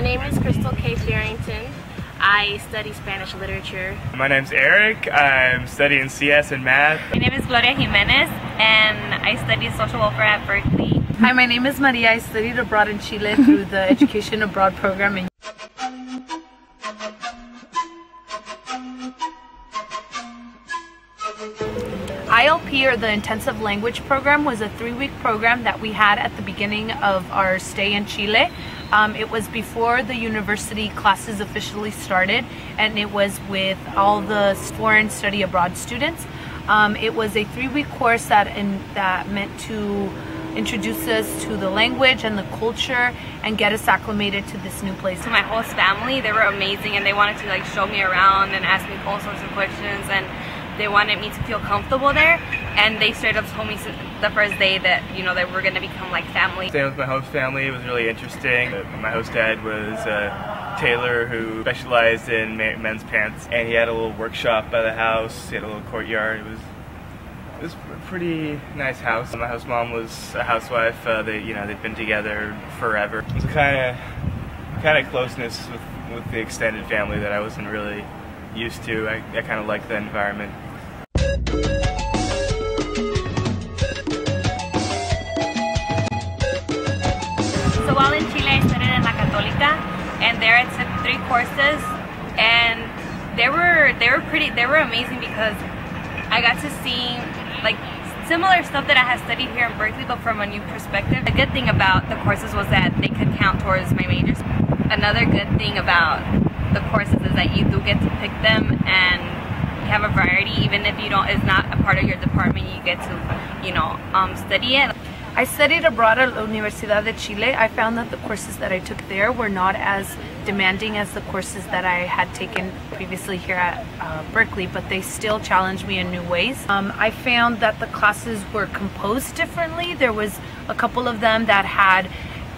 My name is Crystal K. Farrington. I study Spanish literature. My name's Eric. I'm studying CS and math. My name is Gloria Jimenez and I study social welfare at Berkeley. Hi, my name is Maria. I studied abroad in Chile through the Education Abroad program. ILP, or the Intensive Language Program, was a 3-week program that we had at the beginning of our stay in Chile. It was before the university classes officially started, and it was with all the foreign study abroad students. It was a 3-week course that meant to introduce us to the language and the culture and get us acclimated to this new place. To my host family, they were amazing and they wanted to like show me around and ask me all sorts of questions, and they wanted me to feel comfortable there, and they straight up told me the first day that, you know, that we're going to become like family. Staying with my host family was really interesting. My host dad was a tailor who specialized in men's pants, and he had a little workshop by the house. He had a little courtyard. It was a pretty nice house. My host mom was a housewife. They'd been together forever. It was a kind of closeness with the extended family that I wasn't really used to. I kind of like the environment. So while in Chile, I studied in La Católica, and there I took 3 courses, and they were amazing because I got to see like similar stuff that I had studied here in Berkeley, but from a new perspective. The good thing about the courses was that they could count towards my majors. Another good thing about the courses is that you do get to pick them and have a variety. Even if it's not a part of your department, you get to, you know, study it. I studied abroad at La Universidad de Chile. I found that the courses that I took there were not as demanding as the courses that I had taken previously here at Berkeley, but they still challenged me in new ways. I found that the classes were composed differently. There was a couple of them that had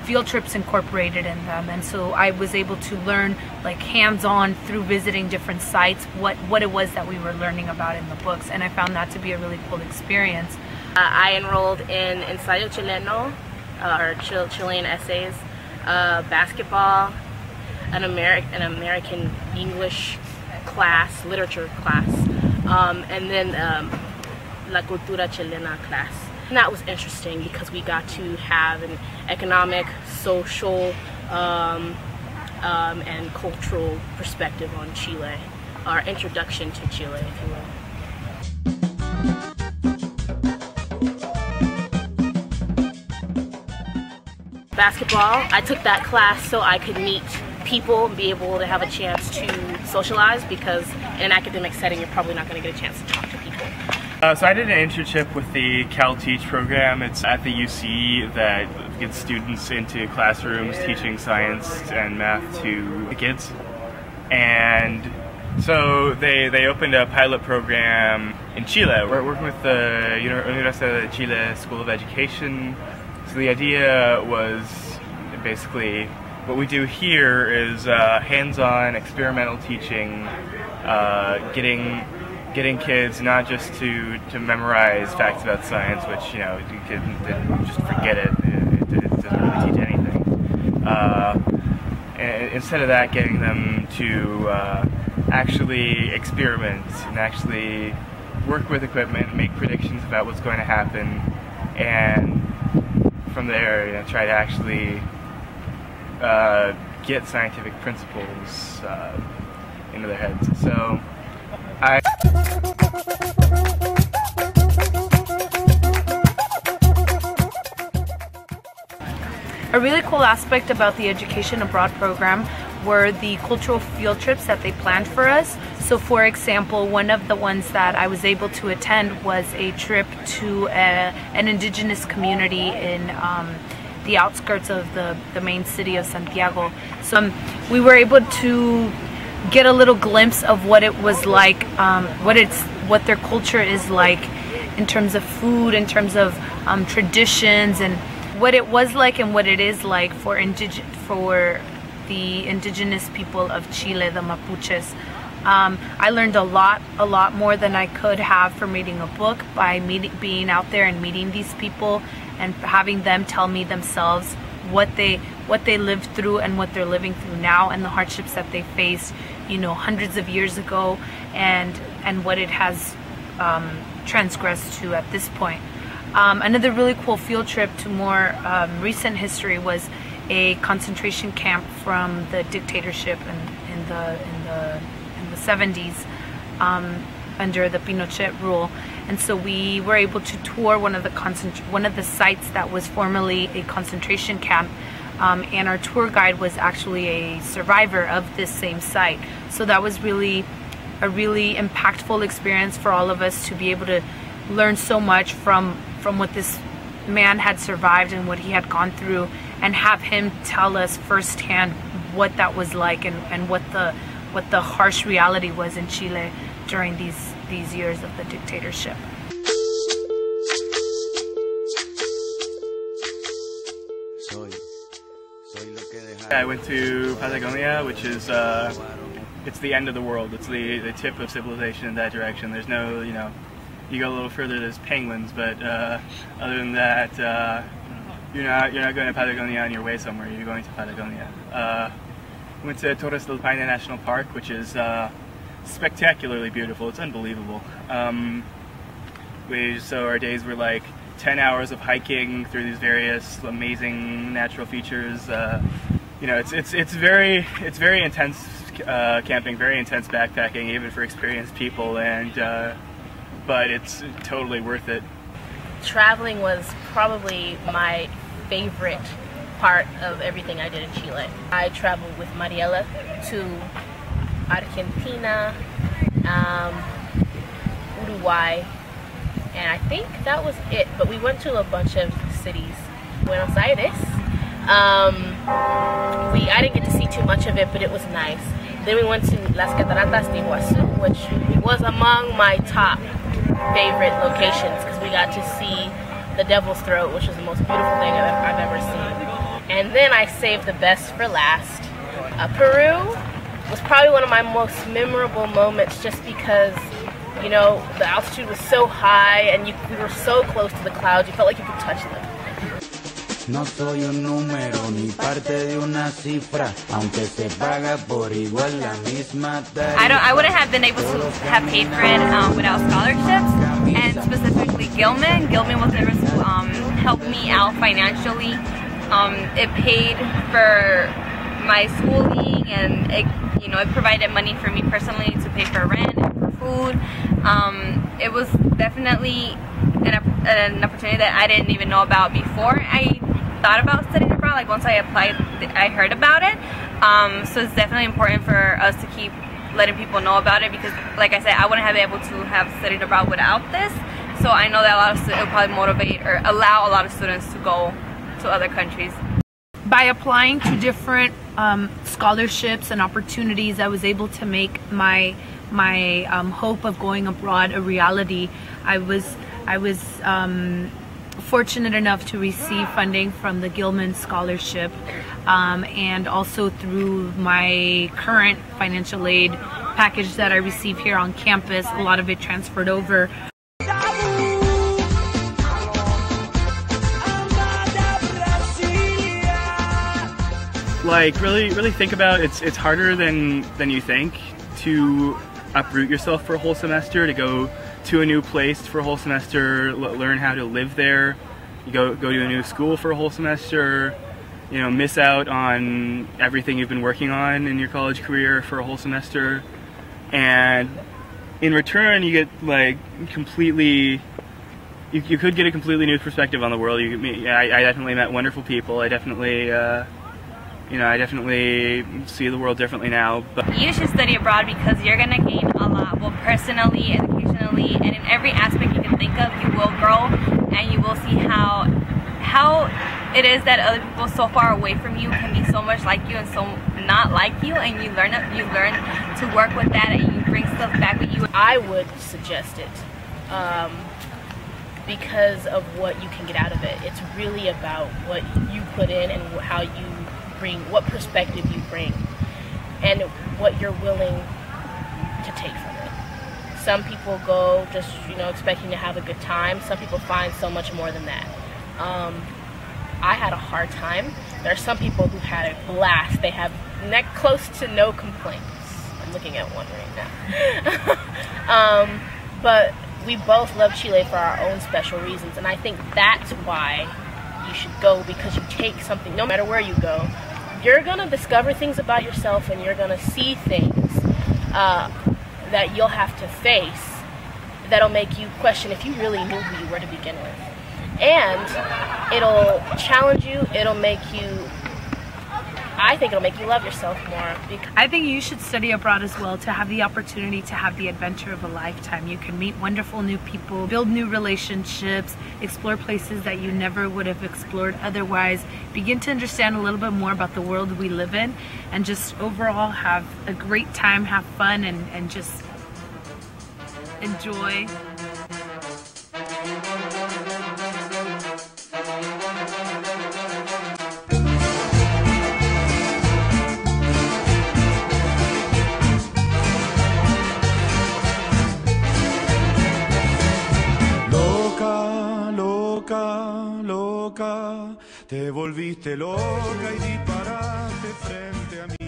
field trips incorporated in them, and so I was able to learn like hands-on through visiting different sites what it was that we were learning about in the books, and I found that to be a really cool experience. I enrolled in Ensayo Chileno, or Chilean essays, basketball, an American English class, literature class, and then La Cultura Chilena class. And that was interesting because we got to have an economic, social, and cultural perspective on Chile, our introduction to Chile, if you will. Basketball, I took that class so I could meet people and be able to have a chance to socialize, because in an academic setting you're probably not going to get a chance to talk to people. So I did an internship with the Cal Teach program. It's at the UC that gets students into classrooms teaching science and math to the kids. And so they opened a pilot program in Chile. We're working with the Universidad de Chile School of Education. So the idea was basically what we do here is hands-on experimental teaching, getting kids not just to memorize facts about science, which, you know, you can just forget it. It doesn't really teach anything. And instead of that, getting them to actually experiment and actually work with equipment, make predictions about what's going to happen, and from there, you know, try to actually get scientific principles into their heads. So a really cool aspect about the Education Abroad program were the cultural field trips that they planned for us. So for example, one of the ones that I was able to attend was a trip to an indigenous community in the outskirts of the main city of Santiago. So we were able to get a little glimpse of what it was like, what their culture is like in terms of food, in terms of traditions, and what it was like and what it is like for the indigenous people of Chile, the Mapuches. I learned a lot more than I could have from reading a book by being out there and meeting these people and having them tell me themselves what what they lived through and what they're living through now, and the hardships that they faced, you know, hundreds of years ago, and what it has transgressed to at this point. Another really cool field trip to more recent history was a concentration camp from the dictatorship in the 70s under the Pinochet rule. And so we were able to tour one of the sites that was formerly a concentration camp, and our tour guide was actually a survivor of this same site. So that was really a really impactful experience for all of us to be able to learn so much from what this man had survived and what he had gone through, and have him tell us firsthand what that was like, and what the harsh reality was in Chile during these years of the dictatorship. I went to Patagonia, which is it's the end of the world. It's the tip of civilization in that direction. There's no, you know, you go a little further, there's penguins, but other than that, you're not going to Patagonia on your way somewhere. You're going to Patagonia. Went to Torres del Paine National Park, which is spectacularly beautiful. It's unbelievable. So our days were like 10 hours of hiking through these various amazing natural features. You know, it's very intense camping, very intense backpacking, even for experienced people, and but it's totally worth it. Traveling was probably my favorite part of everything I did in Chile. I traveled with Mariela to Argentina, Uruguay, and I think that was it. But we went to a bunch of cities. Buenos Aires. I didn't get to see too much of it, but it was nice. Then we went to Las Cataratas de Iguazu, which was among my top favorite locations, because we got to see the Devil's Throat, which is the most beautiful thing I've ever seen. And then I saved the best for last. Peru was probably one of my most memorable moments, just because, you know, the altitude was so high and we were so close to the clouds, you felt like you could touch them. No soy un número ni parte de una cifra, aunque se paga por igual la misma tarifa. I wouldn't have been able to have paid for it without scholarships, and specifically Gilman. Gilman was able to help me out financially. It paid for my schooling, and it provided money for me personally to pay for rent and for food. It was definitely an opportunity that I didn't even know about before I thought about studying abroad. Like, once I applied, I heard about it. So it's definitely important for us to keep letting people know about it, because, like I said, I wouldn't have been able to have studied abroad without this. So I know that a lot of students, it will probably motivate or allow a lot of students to go to other countries. By applying to different scholarships and opportunities, I was able to make my hope of going abroad a reality. I was fortunate enough to receive funding from the Gilman Scholarship, and also through my current financial aid package that I receive here on campus. A lot of it transferred over. Like, really think about it. It's harder than you think to uproot yourself for a whole semester, to go to a new place for a whole semester, learn how to live there. You go to a new school for a whole semester, you know, miss out on everything you've been working on in your college career for a whole semester, and in return you get like completely, you could get a completely new perspective on the world. I definitely met wonderful people. I definitely I definitely see the world differently now. But you should study abroad, because you're gonna gain a lot, both personally, educationally, and in every aspect you can think of. You will grow, and you will see how it is that other people so far away from you can be so much like you and so not like you, and you learn to work with that, and you bring stuff back with you. I would suggest it because of what you can get out of it. It's really about what you put in and how you bring, what perspective you bring, and what you're willing to take from it. Some people go just, expecting to have a good time. Some people find so much more than that. I had a hard time. There are some people who had a blast. They have close to no complaints. I'm looking at one right now. But we both love Chile for our own special reasons, and I think that's why you should go, because you take something, no matter where you go, you're gonna discover things about yourself, and you're gonna see things that you'll have to face that'll make you question if you really knew who you were to begin with. And it'll challenge you, it'll make you, I think it'll make you love yourself more. I think you should study abroad as well, to have the opportunity to have the adventure of a lifetime. You can meet wonderful new people, build new relationships, explore places that you never would have explored otherwise, begin to understand a little bit more about the world we live in, and just overall have a great time, have fun, and just enjoy. Loca, te volviste loca y disparaste frente a mí.